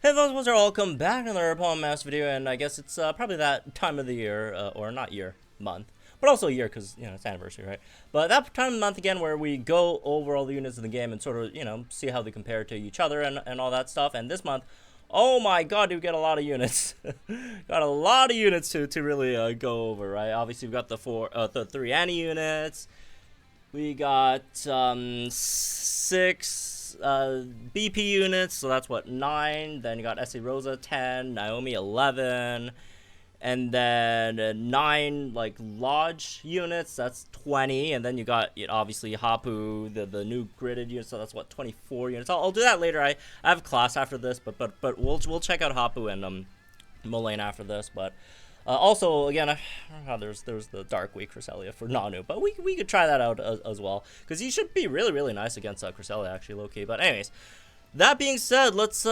Hey folks, welcome back to another Pokemon Master video, and I guess it's probably that time of the year, or not year, month, but also year, because, you know, it's anniversary, right? But that time of the month again where we go over all the units in the game and sort of, you know, see how they compare to each other and all that stuff. And this month, oh my god, do we get a lot of units. Got a lot of units to really go over, right? Obviously, we've got the three Anni units. We got 6 BP units, so that's what, 9. Then you got Rosa 10, Naomi 11, and then 9 like Lodge units, that's 20. And then you got obviously Hapu, the new gridded unit, so that's what, 24 units. I'll do that later. I have class after this, but we'll check out Hapu and Mullane after this. But also, again, there's the Dark Week Cresselia for Nanu, but we could try that out as well, because he should be really nice against Cresselia, actually, low key. But anyways, that being said, let's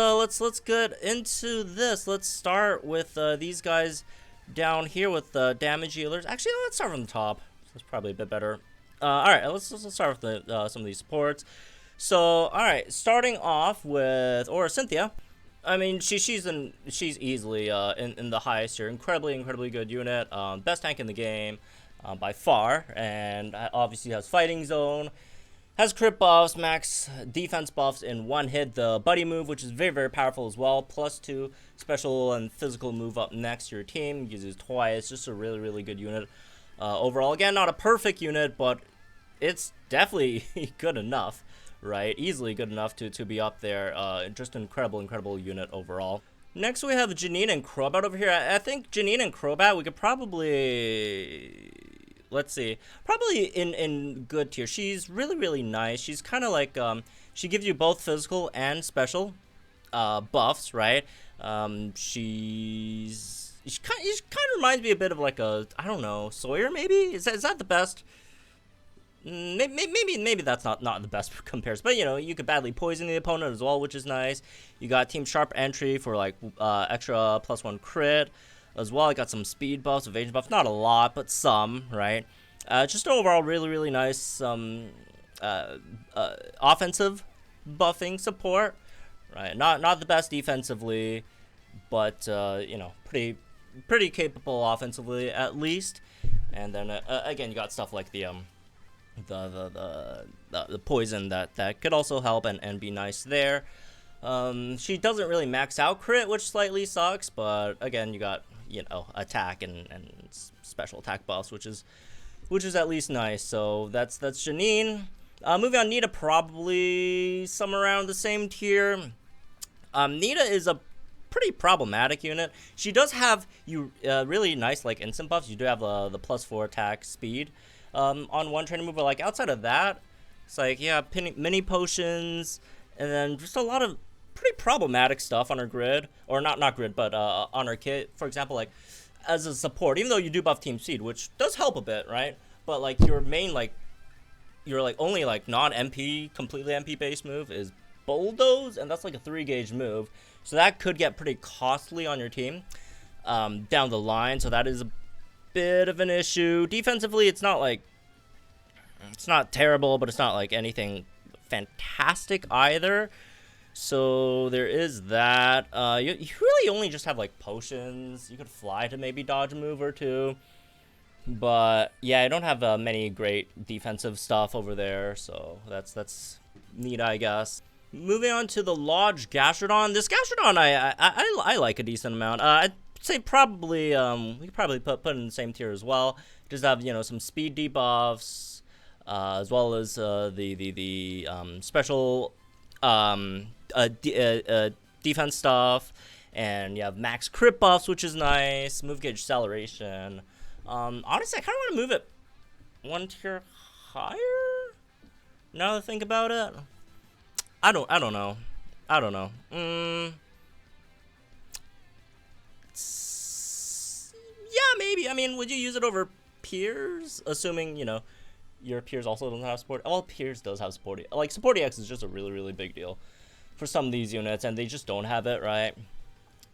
get into this. Let's start with these guys down here with damage healers. Actually, let's start from the top. That's probably a bit better. All right, let's start with some of these supports. So, all right, starting off with Cynthia. I mean, she's easily in the highest tier. Incredibly good unit. Best tank in the game by far, and obviously has Fighting Zone, has crit buffs, max defense buffs in one hit. The Buddy move, which is very powerful as well. +2 special and physical move up next to your team. Uses twice. Just a really good unit. Overall, again, not a perfect unit, but it's definitely good enough. Right, easily good enough to be up there. Just incredible unit overall. Next we have Janine and Crobat over here. I think Janine and Crobat, we could probably, let's see, probably in good tier. She's really nice. She's kind of like she gives you both physical and special buffs, right? She kind of reminds me a bit of like a, I don't know, Sawyer maybe. Is that the best? Maybe that's not the best comparison, but you know, you could badly poison the opponent as well, which is nice. You got Team Sharp entry for like extra +1 crit as well. I got some speed buffs, evasion buffs, not a lot, but some, right? Just overall really nice offensive buffing support, right? Not the best defensively, but you know, pretty capable offensively at least. And then again, you got stuff like the poison that could also help and be nice there. She doesn't really max out crit, which slightly sucks, but again, you got, you know, attack and special attack buffs, which is at least nice. So that's Janine. Moving on, Nita, probably somewhere around the same tier. Nita is a pretty problematic unit. She does have really nice like instant buffs. You do have the +4 attack speed on one training move, but like outside of that, it's like, yeah, mini potions, and then just a lot of pretty problematic stuff on her grid, or not grid, but on her kit. For example, like as a support, even though you do buff team speed, which does help a bit, right? But like your main your only non-MP, completely MP based move is Bulldoze, and that's like a 3-gauge move, so that could get pretty costly on your team down the line. So that is a bit of an issue. Defensively, it's not terrible, but it's not like anything fantastic either. So there is that. You really only just have like potions. You could fly to maybe dodge a move or two, but yeah, I don't have many great defensive stuff over there. So that's neat, I guess. Moving on to the Lodge Gastrodon. This Gastrodon I like a decent amount. I'd say probably we could probably put in the same tier as well. Just have, you know, some speed debuffs, as well as the special defense stuff, and you have max crit buffs, which is nice. Move gauge acceleration. Honestly, I kind of want to move it one tier higher. Now that I think about it, I don't know. Yeah, maybe. I mean, would you use it over Piers? Assuming, you know, your Piers also doesn't have support. Well, Piers does have support. Like, support EX is just a really big deal for some of these units, and they just don't have it, right?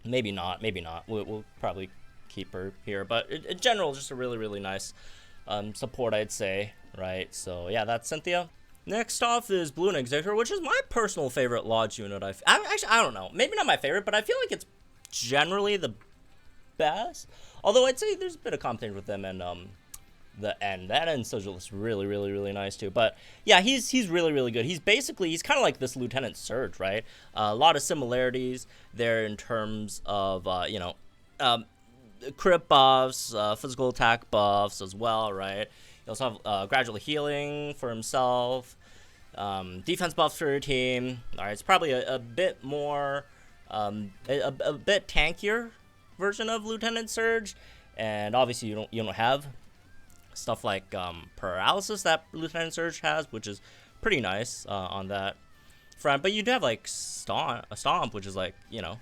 Maybe not. We'll probably keep her here. But in general, just a really nice support, I'd say, right? So, yeah, that's Cynthia. Next off is Blue and Exeggutor, which is my personal favorite Lodge unit. Actually, I don't know. Maybe not my favorite, but I feel like it's generally the best. Although I'd say there's a bit of competition with them and the end. That end Sigil is really, really, really nice too. But yeah, he's really, really good. He's kind of like this Lieutenant Surge, right? A lot of similarities there in terms of crit buffs, physical attack buffs as well, right? You also have gradual healing for himself, defense buffs for your team. All right, it's probably a bit more, a bit tankier version of Lieutenant Surge, and obviously you don't have stuff like paralysis that Lieutenant Surge has, which is pretty nice on that front. But you do have like Stomp, which is like,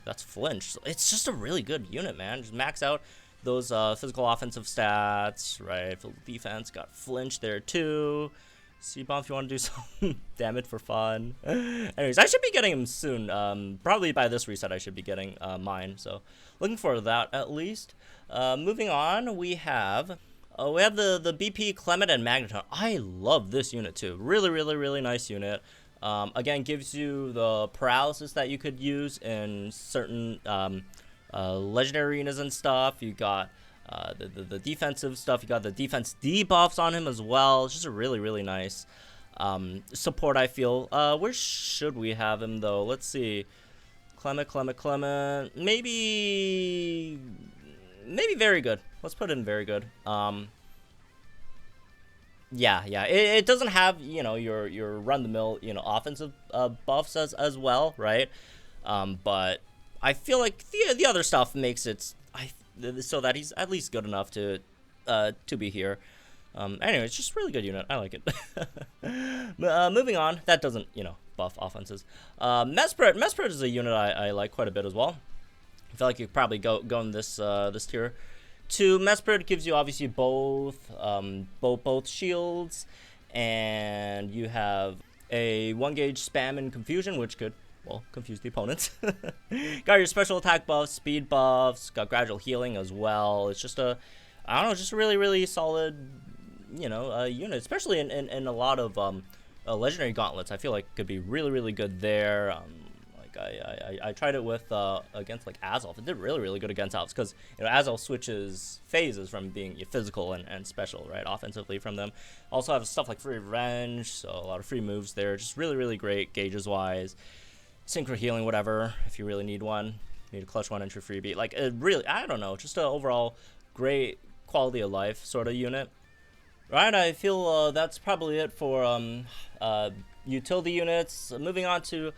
that's flinch. So it's just a really good unit, man. Just max out those physical offensive stats, right? For defense, got flinch there too. C-Bomb if you want to do some damage for fun. Anyways, I should be getting him soon. Probably by this reset I should be getting mine. So looking forward to that at least. Moving on, we have the BP Clemont and Magneton. I love this unit too. Really, really, really nice unit. Again, gives you the paralysis that you could use in certain legendary arenas and stuff. You got the defensive stuff. You got the defense debuffs on him as well. It's just a really, really nice support, I feel. Where should we have him though? Let's see. Clement. Maybe very good. Let's put in very good. Yeah. It doesn't have, your run-the-mill, offensive buffs as well, right? But I feel like the other stuff makes it so that he's at least good enough to be here. Anyway, it's just a really good unit. I like it. Moving on, that doesn't, buff offenses. Mesprit is a unit I like quite a bit as well. I feel like you could probably go in this tier. Mesprit gives you obviously both shields, and you have a 1-gauge spam and confusion, which could, confuse the opponents. Got your special attack buffs, speed buffs, got gradual healing as well. It's just a really, really solid, unit, especially in a lot of legendary gauntlets. I feel like could be really, really good there. I tried it with against like Azelf. It did really, really good against Alps because Azelf switches phases from being physical and special, right, offensively from them. Also have stuff like free revenge, so a lot of free moves there. Just really, really great gauges wise. Synchro healing, whatever, if you really need one. Need a clutch 1 entry freebie. Like really, I don't know, just an overall great quality of life sort of unit. Right, I feel that's probably it for utility units. Moving on to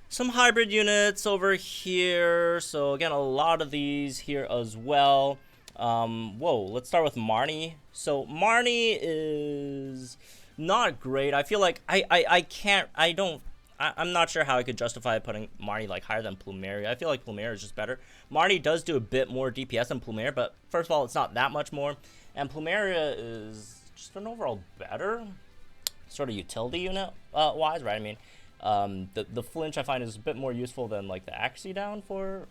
some hybrid units over here. So again, a lot of these here as well. Let's start with Marnie. So Marnie is not great. I feel like I'm not sure how I could justify putting Marnie like higher than Plumeria. I feel like Plumeria is just better. Marnie does do a bit more DPS than Plumeria, but first of all, it's not that much more. And Plumeria is just an overall better sort of utility unit wise, right? I mean, the flinch I find is a bit more useful than like the accuracy down for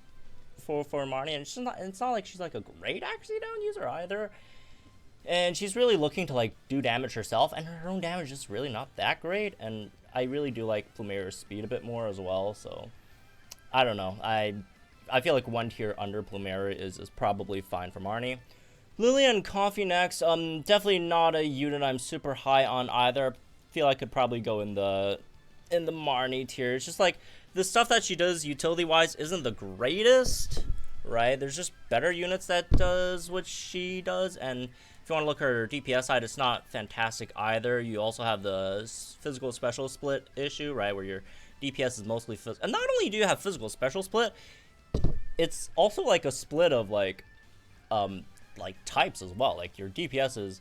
Marnie, and it's not like she's like a great accuracy down user either. And she's really looking to like do damage herself, and her own damage is really not that great. And I really do like Plumeria's speed a bit more as well. So I don't know. I feel like 1 tier under Plumeria is probably fine for Marnie. Lillie Comfey next. Definitely not a unit I'm super high on either. Feel I could probably go in the Marnie tier. It's just like the stuff that she does utility wise isn't the greatest, right? There's just better units that does what she does, and if you want to look at her DPS side, it's not fantastic either. You also have the physical special split issue, right, where your DPS is mostly physical. And not only do you have physical special split, it's also like a split of like types as well. Like your DPS is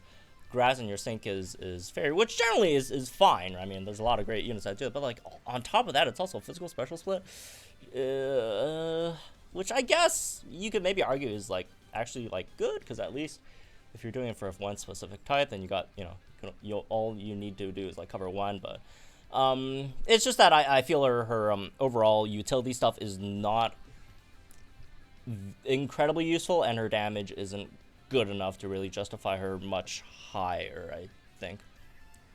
grass and your sync is fairy, which generally is fine. I mean, there's a lot of great units that do it, but like on top of that, it's also physical special split, which I guess you could maybe argue is like actually like good, because at least if you're doing it for one specific type, then you got all you need to do is like cover one. But it's just that I feel her overall utility stuff is not incredibly useful, and her damage isn't good enough to really justify her much higher, I think.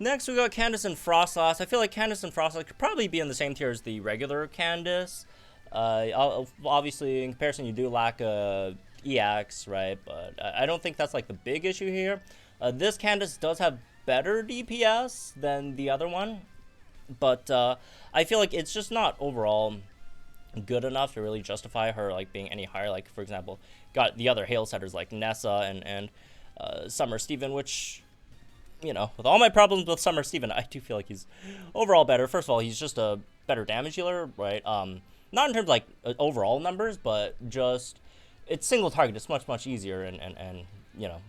Next, we got Candace and Froslass. I feel like Candace and Froslass could probably be in the same tier as the regular Candace. Obviously, in comparison, you do lack a EX, right? But I don't think that's like the big issue here. This Candace does have better DPS than the other one, but I feel like it's just not overall good enough to really justify her like being any higher. Like, for example, got the other Hail setters like Nessa and Summer Steven, which, you know, with all my problems with Summer Steven, I do feel like he's overall better. First of all, he's just a better damage dealer, right? Not in terms of like overall numbers, but just it's single target. It's much easier and you know,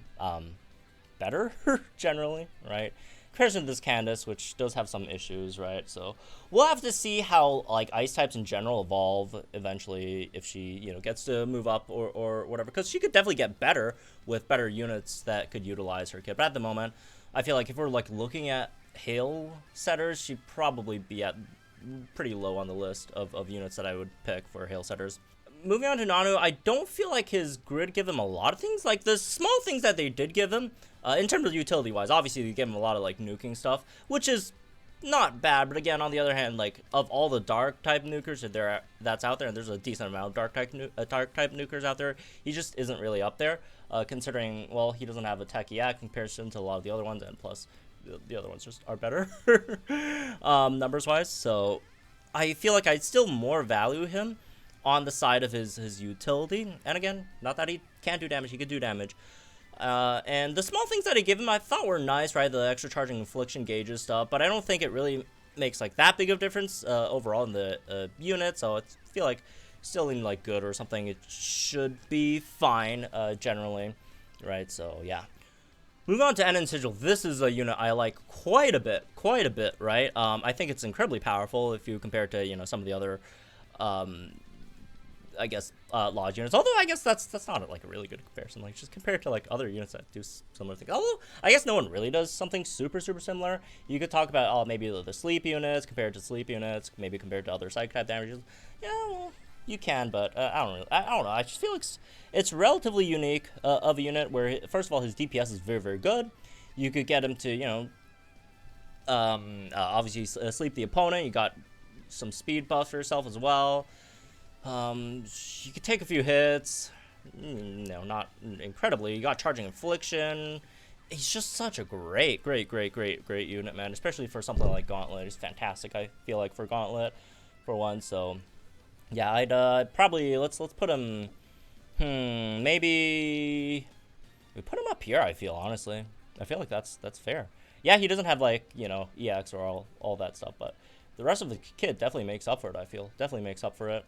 better generally, right? Comparison to this Candace, which does have some issues, right? So we'll have to see how like ice types in general evolve eventually, if she, you know, gets to move up or whatever, because she could definitely get better with better units that could utilize her kit. But at the moment, I feel like if we're like looking at Hail setters, she'd probably be at pretty low on the list of units that I would pick for Hail setters. Moving on to Nanu, I don't feel like his grid give him a lot of things. Like, the small things that they did give him, in terms of utility-wise, obviously they gave him a lot of, like, nuking stuff, which is not bad. But again, on the other hand, like, of all the dark-type nukers that's out there, and there's a decent amount of dark-type nukers out there, he just isn't really up there, considering, well, he doesn't have a tech EAC in comparison to a lot of the other ones, and plus, the other ones just are better, numbers-wise. So I feel like I'd still more value him on the side of his utility. And again, not that he can't do damage, he could do damage. And the small things that I give him I thought were nice, right? The extra charging infliction gauges stuff, but I don't think it really makes like that big of a difference overall in the unit. So I feel like still in like good or something, it should be fine generally, right? So yeah. Moving on to Anni and Sigil, this is a unit I like quite a bit, right? I think it's incredibly powerful if you compare it to, you know, some of the other I guess Lodge units, although I guess that's not like a really good comparison, like just compared to like other units that do similar things. Although I guess no one really does something super similar. You could talk about maybe the sleep units compared to sleep units, maybe compared to other psych type damages. Yeah, well, you can, but I don't know. I just feel like it's relatively unique of a unit where, first of all, his DPS is very good. You could get him to, you know, obviously sleep the opponent. You got some speed buffs for yourself as well. You could take a few hits. No, not incredibly. You got charging infliction. He's just such a great unit, man. Especially for something like Gauntlet. He's fantastic, I feel like, for Gauntlet, for one. So yeah, I'd probably let's put him. Maybe we put him up here. I feel, honestly, I feel like that's fair. Yeah, he doesn't have like, you know, EX or all that stuff, but the rest of the kit definitely makes up for it. I feel definitely makes up for it.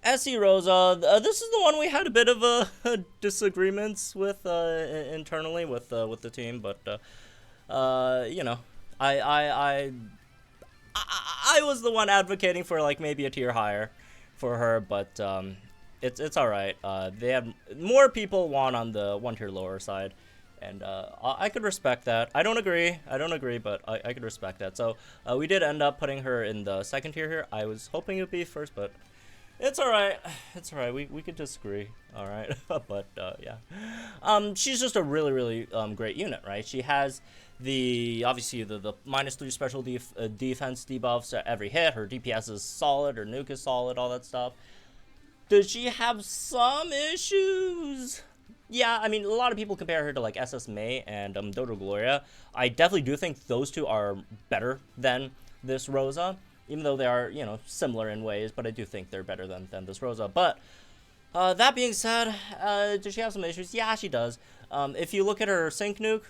SC Rosa, this is the one we had a bit of disagreements with internally with the team, but you know, I was the one advocating for like maybe a tier higher for her, but it's all right. They have more people want on the one tier lower side, and I could respect that. I don't agree, but I could respect that. So we did end up putting her in the second tier here. I was hoping it would be first, but it's all right. It's all right. We could disagree. All right, but yeah, she's just a really great unit, right? She has obviously the -3 special defense debuffs at every hit. Her DPS is solid. Her nuke is solid. All that stuff. Does she have some issues? Yeah, I mean, a lot of people compare her to like SS May and Dodo Gloria. I definitely do think those two are better than this Rosa, even though they are, you know, similar in ways, but I do think they're better than this Rosa. But that being said, does she have some issues? Yeah, she does. If you look at her sync nuke,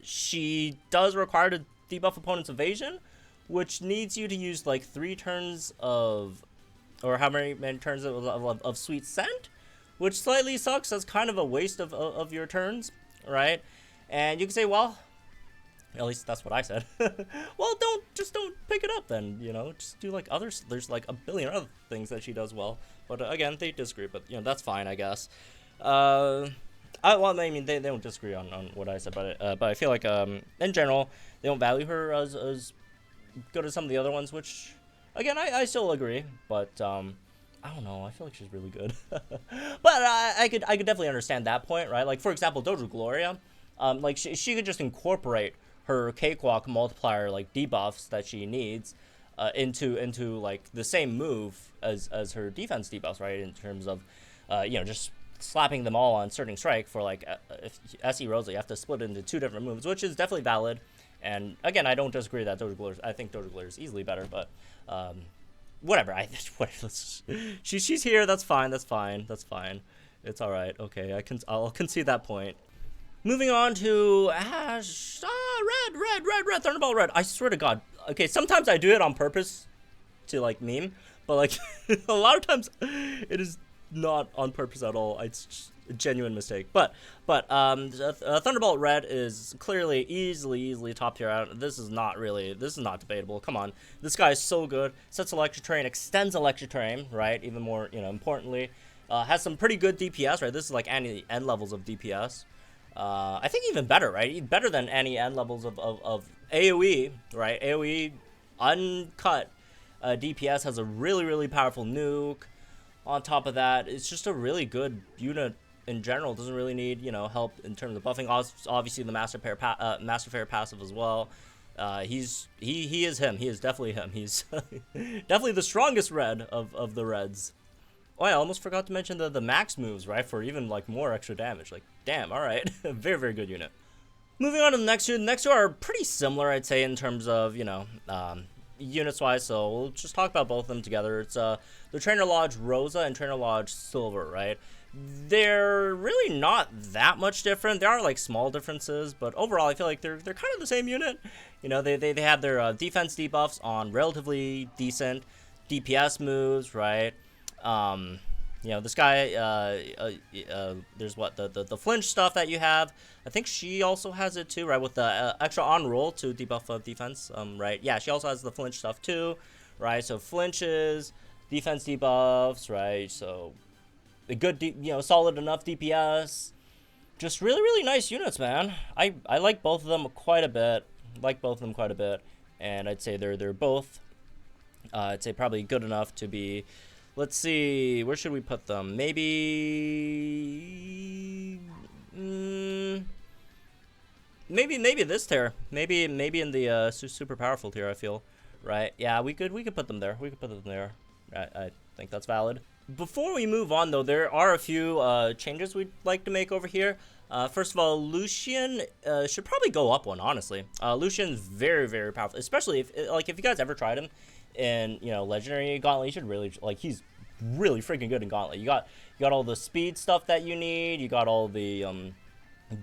she does require to debuff opponent's evasion, which needs you to use like 3 turns of, or how many turns of Sweet Scent, which slightly sucks. That's kind of a waste of your turns, right? And you can say, well, at least that's what I said. Well, don't pick it up then, you know, just do like others. There's like a billion other things that she does well, but again, they disagree, but you know, that's fine, I guess. Well, I mean, they don't disagree on what I said, but I feel like in general, they don't value her as good as some of the other ones, which again, I still agree, but I don't know, I feel like she's really good. But I could definitely understand that point, right? Like, for example, Dojo Gloria, Like she could just incorporate her Cakewalk multiplier like debuffs that she needs into like the same move as her defense debuffs, right? In terms of just slapping them all on Surging Strike for like if SE Rosa, you have to split it into 2 different moves, which is definitely valid. And again, I don't disagree that I think Doja Glitter is easily better, but whatever. She's here. That's fine. It's all right. Okay, I'll concede that point. Moving on to Ash. Red, Thunderbolt Red. I swear to God. Okay, sometimes I do it on purpose to like meme, but like a lot of times it is not on purpose at all. It's just a genuine mistake. But Thunderbolt Red is clearly easily top tier out. This is not debatable. Come on, this guy is so good. Sets Electric Terrain, extends Electric Terrain, right? Even more, importantly, has some pretty good DPS, right? This is like Anni end levels of DPS. I think even better, right? Better than Anni end levels of AoE, right? AoE uncut DPS, has a really powerful nuke. On top of that, it's just a really good unit in general. Doesn't really need help in terms of buffing. Obviously the Master Fair passive as well. He is him. He is definitely him. He's definitely the strongest red of the reds. Oh, I almost forgot to mention the max moves, right? For even like more extra damage. Like, damn, all right. Very good unit. Moving on to the next two. The next two are pretty similar, I'd say, in terms of, units wise. So we'll just talk about both of them together. It's the Trainer Lodge Rosa and Trainer Lodge Silver, right? They're really not that much different. There are like small differences, but overall I feel like they're kind of the same unit. They have their defense debuffs on relatively decent DPS moves, right? This guy, there's the flinch stuff that you have. I think she also has it too, right? With the extra on roll to debuff of defense, right? Yeah, she also has the flinch stuff too, right? So flinches, defense debuffs, right? So a good, solid enough DPS. Just really nice units, man. I like both of them quite a bit. And I'd say they're both, I'd say probably good enough to be. Let's see, where should we put them? Maybe this tier. Maybe in the super powerful tier, I feel. Right? Yeah, we could put them there. I think that's valid. Before we move on, though, there are a few changes we'd like to make over here. First of all, Lucian should probably go up one, honestly. Lucian's very powerful, especially if you guys ever tried him in Legendary Gauntlet. You should really he's really freaking good in Gauntlet. You got all the speed stuff that you need. You got all the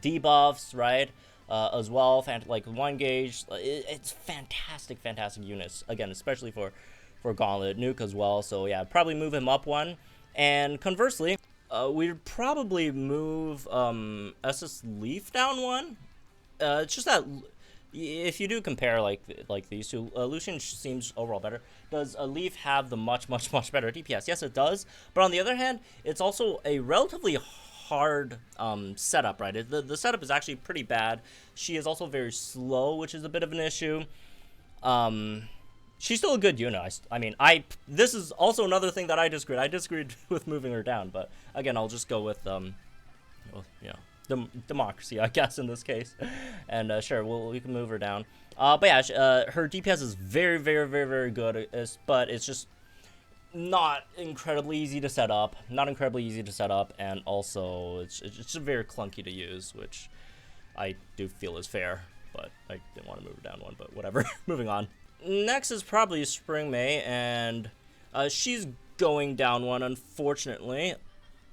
debuffs, right? As well, like one gauge. It's fantastic units. Again, especially for Gauntlet Nuke as well. So yeah, probably move him up one. And conversely, we'd probably move SS Leaf down one. It's just that if you do compare like these two, Lucian seems overall better. Does a Leaf have the much better DPS? Yes, it does. But on the other hand, it's also a relatively hard setup, right? The setup is actually pretty bad. She is also very slow, which is a bit of an issue. She's still a good unit. This is also another thing that I disagreed. I disagreed with moving her down, but again, I'll just go with democracy, I guess, in this case. And sure, we can move her down. But yeah, her DPS is very good, but it's just not incredibly easy to set up. And also it's just very clunky to use, which I do feel is fair. But I didn't want to move her down one, but whatever. Moving on. Next is probably Spring May, and she's going down one, unfortunately.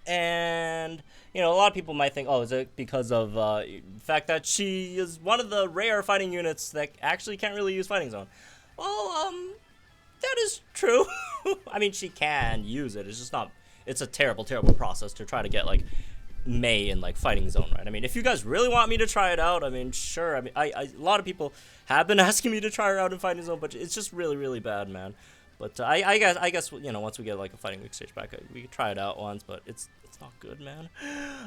And a lot of people might think, oh, is it because of the fact that she is one of the rare fighting units that actually can't really use Fighting Zone? Well, that is true. I mean, she can use it. It's just not. It's a terrible process to try to get May in Fighting Zone, right? I mean, if you guys really want me to try it out, I mean, sure. I mean, a lot of people have been asking me to try her out in Fighting Zone, but it's just really bad, man. But I guess once we get a Fighting Week stage back, we could try it out once. But it's not good, man.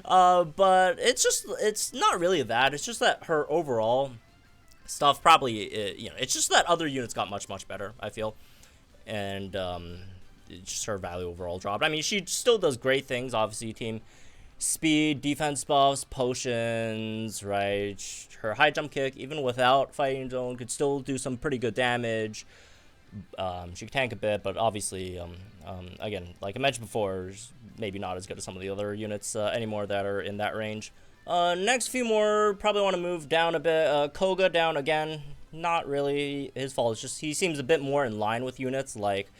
But it's not really that. It's just that her overall stuff probably it's just that other units got much better, I feel, and just her value overall dropped. I mean, she still does great things. Obviously, team speed, defense buffs, potions, right? Her high jump kick, even without fighting zone, could still do some pretty good damage. She can tank a bit, but obviously, again, like I mentioned before, maybe not as good as some of the other units anymore that are in that range. Next few more, probably want to move down a bit. Koga down again. Not really his fault. It's just he seems a bit more in line with units like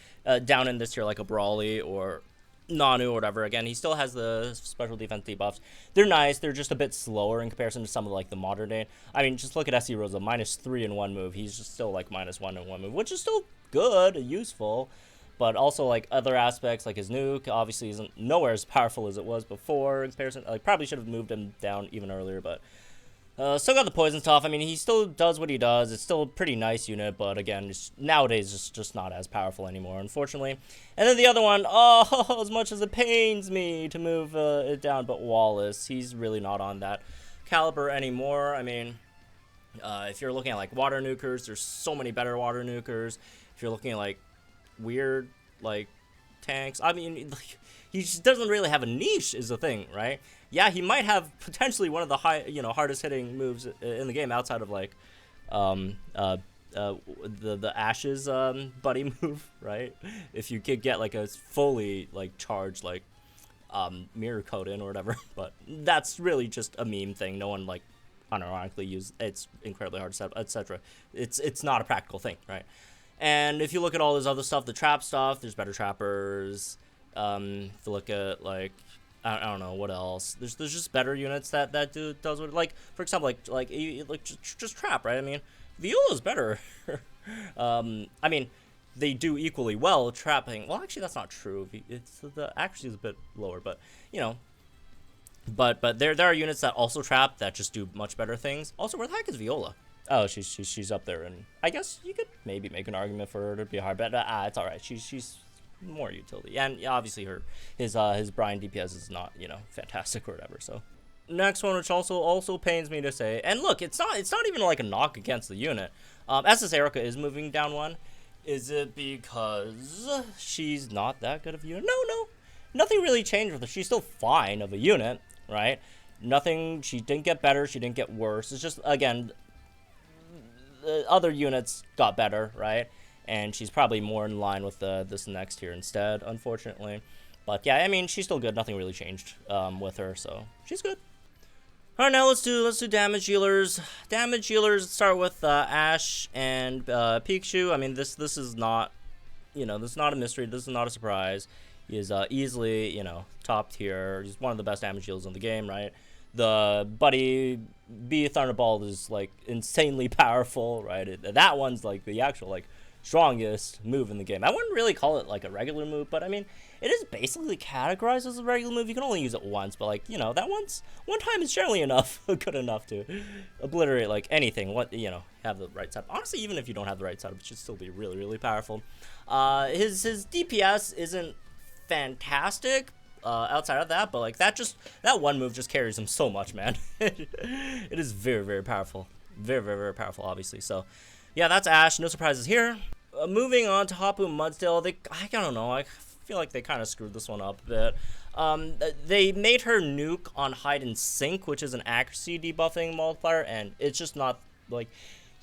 down in this tier, like a Brawly or Nanu or whatever. Again, he still has the special defense debuffs. They're nice. They're just a bit slower in comparison to some of like the modern day. I mean, just look at SC Rosa, -3 in one move. He's just still like -1 in one move, which is still good, useful. But also like other aspects like his nuke obviously isn't nowhere as powerful as it was before in comparison. Like probably should have moved him down even earlier, but still got the poison stuff. I mean, he still does what he does. It's still a pretty nice unit, but again, nowadays it's just not as powerful anymore, unfortunately. And then the other one, oh, as much as it pains me to move it down, but Wallace, he's really not on that caliber anymore. I mean, if you're looking at like water nukers, there's so many better water nukers. If you're looking at like weird like tanks, I mean, like, he just doesn't really have a niche is the thing, right? Yeah, he might have potentially one of the hardest hitting moves in the game outside of like the Ashes buddy move, right? If you could get like a fully like charged like mirror coat in or whatever, but that's really just a meme thing. No one like unironically use it's incredibly hard to set up, etc. It's not a practical thing, right? And if you look at all this other stuff, the trap stuff, there's better trappers. If you look at like I don't know what else. There's just better units that does what, like for example like just trap, right? I mean, Viola's better. I mean, they do equally well trapping. Well, actually that's not true. It's the accuracy is a bit lower, but you know. But there are units that also trap that just do much better things. Also, where the heck is Viola? Oh, she's up there, and I guess you could maybe make an argument for her to be a hard bet. It's all right. She's more utility, and obviously his Brian DPS is not fantastic or whatever. So next one, which also pains me to say, and look, it's not even like a knock against the unit. SS Erica is moving down one. Is it because she's not that good of a unit? No, nothing really changed with her. She's still fine of a unit, right? Nothing. She didn't get better. She didn't get worse. It's just again. The other units got better, right? And she's probably more in line with this next tier instead, unfortunately. But yeah, I mean, she's still good. Nothing really changed with her, so she's good. All right, now let's do damage dealers. Damage dealers start with Ash and Pikachu. I mean, this is not, this is not a mystery. This is not a surprise. He is easily, top tier. He's one of the best damage dealers in the game, right? The Buddy B Thunderbolt is like insanely powerful, right? That one's like the actual like strongest move in the game. I wouldn't really call it like a regular move, but I mean it is basically categorized as a regular move. You can only use it once, but like that one time is generally enough, good enough to obliterate like anything. Have the right setup. Honestly, even if you don't have the right setup, it should still be really really powerful. His DPS isn't fantastic. Outside of that, but like that one move just carries him so much, man. It is very very powerful, very very very powerful, obviously. So yeah, that's Ash. No surprises here. Moving on to Hapu Mudsdale, I don't know, I feel like they kind of screwed this one up a bit. They made her nuke on hide and sink, which is an accuracy debuffing multiplier, and it's just not like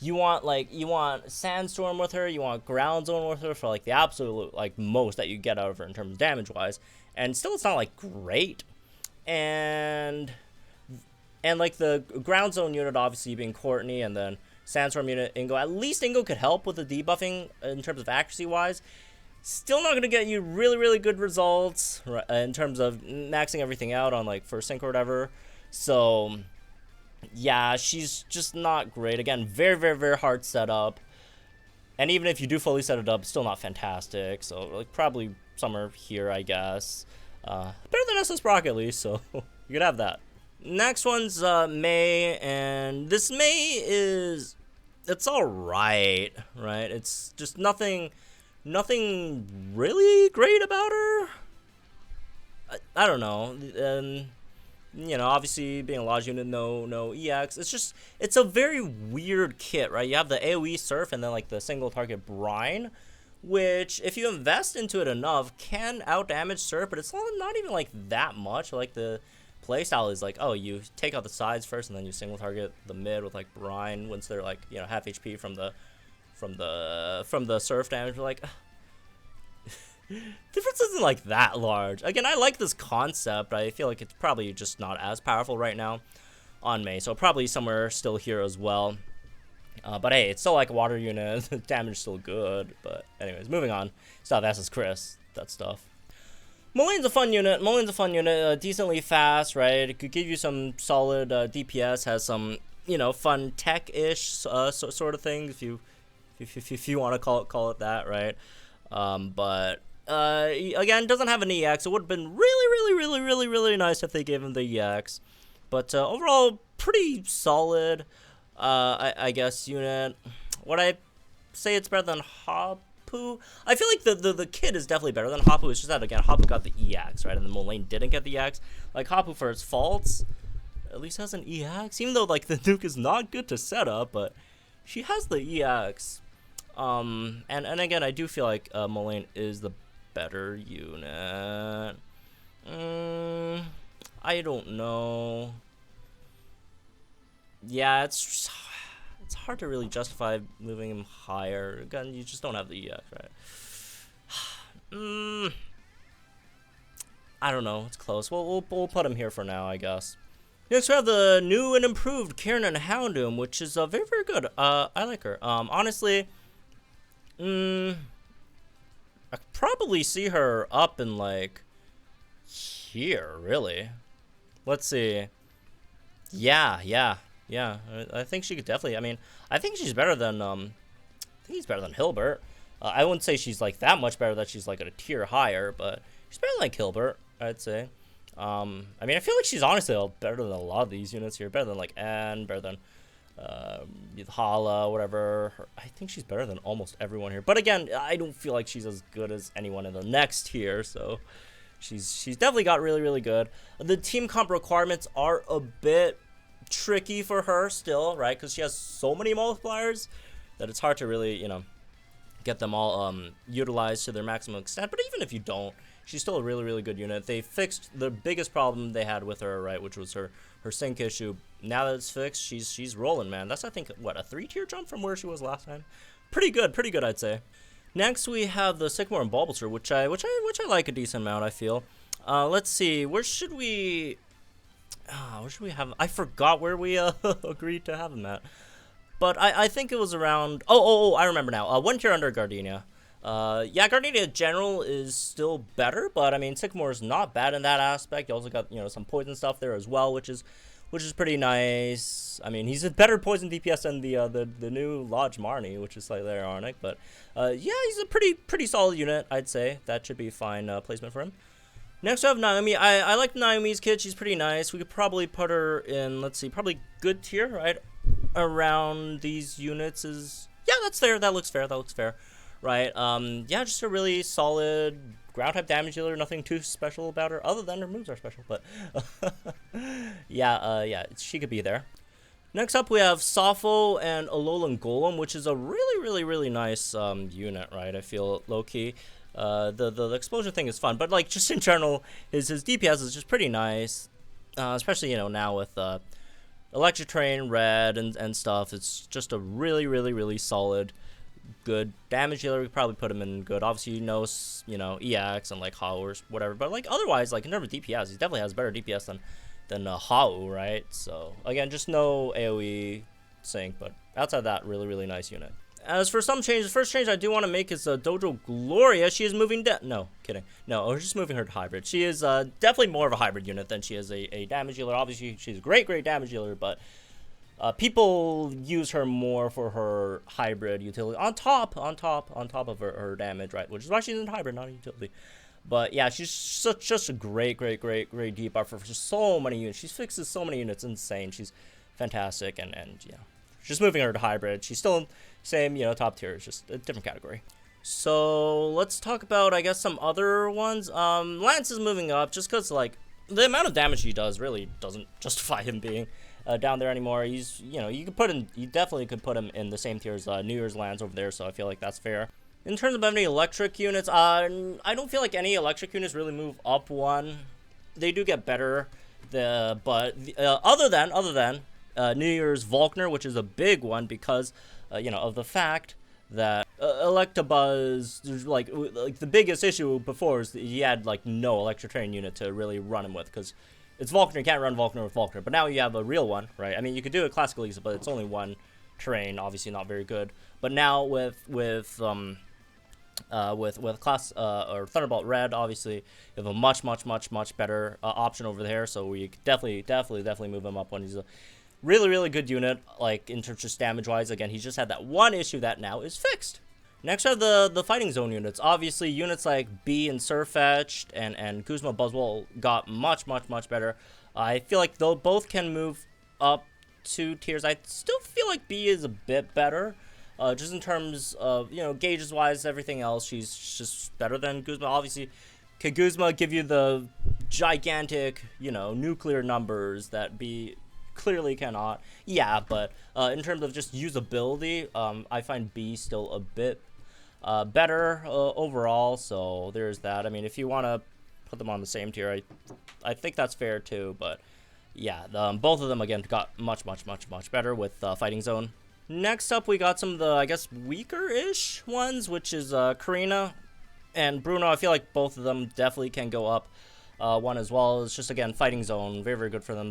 you want Sandstorm with her, you want Ground Zone with her for like the absolute like most that you get out of her in terms of damage wise. And still, it's not like great, and like the Ground Zone unit obviously being Courtney, and then Sandstorm unit Ingo. At least Ingo could help with the debuffing in terms of accuracy wise. Still not gonna get you really really good results in terms of maxing everything out on like first sync or whatever. So yeah, she's just not great. Again, very very very hard setup, and even if you do fully set it up, it's still not fantastic. So like probably somewhere here, I guess. Better than SS Brock at least, so you could have that. Next one's May, and this May it's alright, right? It's just nothing really great about her. I don't know. Obviously being a Lodge unit, no EX. It's a very weird kit, right? You have the AoE Surf and then like the single target Brine, which if you invest into it enough can outdamage Surf, but it's not even like that much. Like the playstyle is like, oh, you take out the sides first and then you single target the mid with like brine once they're like, you know, half HP from the surf damage. We're like, difference isn't like that large. Again, I like this concept. I feel like it's probably just not as powerful right now on May, so probably somewhere still here as well. But hey, it's still like a water unit. The damage is still good. But anyways, moving on. Stop versus Chris. That stuff. Molane's a fun unit. Decently fast, right? It could give you some solid DPS. Has some, you know, fun tech-ish sort of thing, if you want to call it that, right? But again, doesn't have an EX. It would have been really nice if they gave him the EX. But overall, pretty solid. I guess unit. Would I say it's better than Hapu? I feel like the kid is definitely better than Hapu. It's just that, again, Hapu got the EX, right? And then Molane didn't get the EX. Like, Hapu, for its faults, at least has an EX. Even though, like, the nuke is not good to set up, but she has the EX. And again, I do feel like Molane is the better unit. I don't know. Yeah, it's hard to really justify moving him higher. Again, you just don't have the EX, right? I don't know. It's close. We'll put him here for now, I guess. Next, we have the new and improved Kieran and Houndoom, which is very good. I like her. Honestly, I could probably see her up in like here, really. Let's see. Yeah. I think she could definitely. I mean, I think she's better than I think he's better than Hilbert. I wouldn't say she's like that much better that she's like a tier higher, but she's better than like Hilbert, I'd say. I mean, I feel like she's honestly better than a lot of these units here. Better than like Anne, better than Hala, whatever. I think she's better than almost everyone here. But again, I don't feel like she's as good as anyone in the next tier, so she's definitely got really good. The team comp requirements are a bit tricky for her still, right? Because she has so many multipliers that it's hard to really, you know, get them all utilized to their maximum extent. But even if you don't, she's still a really good unit. They fixed the biggest problem they had with her, right, which was her sync issue. Now that it's fixed, she's rolling, man. That's, I think, what, a 3-tier jump from where she was last time? Pretty good, I'd say. Next, we have the Sycamore Bulbasaur, which I like a decent amount, I feel. Let's see, where should we have him? I forgot where we agreed to have him at. But I think it was around... Oh, I remember now. 1 tier under Gardenia. Yeah, Gardenia in general is still better, but I mean, Sycamore is not bad in that aspect. You also got, you know, some poison stuff there as well, which is pretty nice. I mean, he's a better poison DPS than the new Lodge Marnie, which is slightly ironic, but yeah, he's a pretty solid unit, I'd say. That should be fine placement for him. Next we have Naomi. I like Naomi's kit. She's pretty nice. We could probably put her in, let's see, probably good tier, right? Around these units is... Yeah, that's fair. That looks fair. Right, yeah, just a really solid ground type damage dealer. Nothing too special about her, other than her moves are special, but yeah, she could be there. Next up, we have Sopho and Alolan Golem, which is a really nice unit, right? I feel low-key. The explosion thing is fun, but like just in general, his DPS is just pretty nice, especially, you know, now with Electric Train, Red, and stuff. It's just a really solid, good damage dealer. We could probably put him in good. Obviously, you know, EX and like Hau or whatever, but like otherwise, like in terms of DPS, he definitely has better DPS than Hau, right? So again, just no AoE sync, but outside that, really nice unit. As for some changes, the first change I do want to make is Dojo Gloria. She is moving no, kidding. No, we're just moving her to hybrid. She is definitely more of a hybrid unit than she is a damage dealer. Obviously, she's a great damage dealer, but people use her more for her hybrid utility on top of her damage, right? Which is why she's in hybrid, not a utility. But yeah, she's just a great debuff for just so many units. She fixes so many units, insane. She's fantastic, and yeah, just moving her to hybrid. She's still same, you know, top tier. It's just a different category. So let's talk about, I guess, some other ones. Lance is moving up just because like the amount of damage he does really doesn't justify him being down there anymore. He's, you know, you definitely could put him in the same tier as New Year's Lands over there, so I feel like that's fair. In terms of any electric units, I don't feel like any electric units really move up one. They do get better Other than New Year's Volkner, which is a big one because you know, of the fact that Electabuzz, like the biggest issue before is that he had like no electric train unit to really run him with, because it's Volkner, you can't run Volkner with Volkner. But now you have a real one, right? I mean, you could do it classically, but it's only one terrain, obviously not very good. But now with class or Thunderbolt Red, obviously you have a much better option over there. So we definitely move him up when he's a really good unit, like in terms of just damage wise. Again, he's just had that one issue that now is fixed. Next are the fighting zone units. Obviously units like B and Surfetched and Guzma Buzzwole got much better. I feel like though both can move up 2 tiers. I still feel like B is a bit better. Just in terms of, you know, gauges wise, everything else, she's just better than Guzma. Obviously, can Guzma give you the gigantic, you know, nuclear numbers that B clearly cannot? Yeah, but in terms of just usability, I find B still a bit better overall. So there's that. I mean, if you want to put them on the same tier, I think that's fair too. But yeah, both of them again got much better with Fighting Zone. Next up, we got some of the, I guess, weaker-ish ones, which is Karina and Bruno. I feel like both of them definitely can go up one as well. It's just, again, Fighting Zone, very good for them.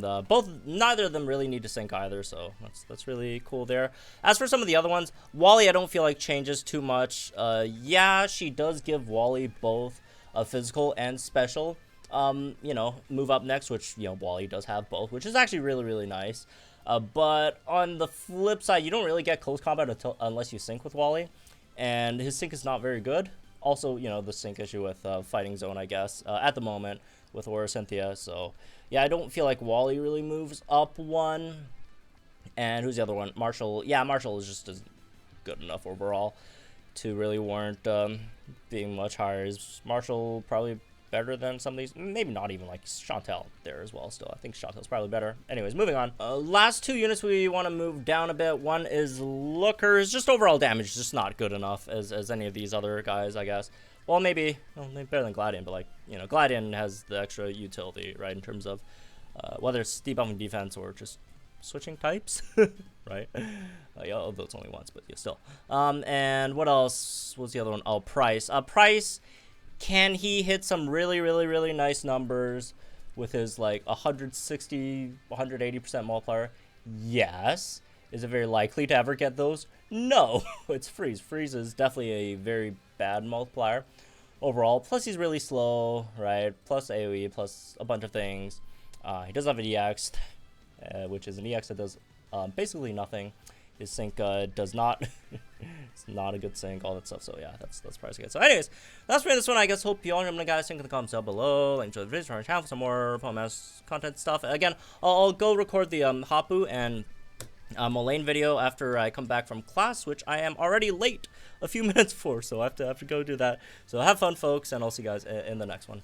Neither of them really need to sync either, so that's really cool there. As for some of the other ones, Wally I don't feel like changes too much. Yeah, she does give Wally both physical and special, you know, move up next, which, you know, Wally does have both, which is actually really nice. But on the flip side, you don't really get close combat unless you sync with Wally, and his sync is not very good. Also, you know, the sync issue with Fighting Zone, I guess, at the moment with Aura Cynthia. So yeah, I don't feel like Wally really moves up one. And who's the other one? Marshall. Yeah, Marshall is just good enough overall to really warrant being much higher. Is Marshall probably better than some of these? Maybe not even, like Chantel there as well still. I think Chantel's probably better. Anyways, moving on. Last 2 units we want to move down a bit. One is Lookers. Just overall damage, just not good enough as any of these other guys, I guess. Well, maybe better than Gladion, but like, you know, Gladion has the extra utility, right, in terms of whether it's debuffing defense or just switching types, right? Yeah, although it's only once, but yeah, still. And what else was the other one? Oh, Price. Price, can he hit some really nice numbers with his like 160, 180% multiplier? Yes. Is it very likely to ever get those? No. It's Freeze. Freeze is definitely a very bad multiplier overall. Plus he's really slow, right? Plus AoE, plus a bunch of things. He does have an EX, which is an EX that does basically nothing. His sync does not. It's not a good sync, all that stuff. So yeah, that's Price again. So anyways, that's for this one. I guess hope you all remember, guys. Think in the comments down below. Like, enjoy the video, our channel for some more PMS content stuff. Again, I'll go record the Hapu and Moraine video after I come back from class, which I am already late a few minutes for. So I have to go do that. So have fun, folks, and I'll see you guys in the next one.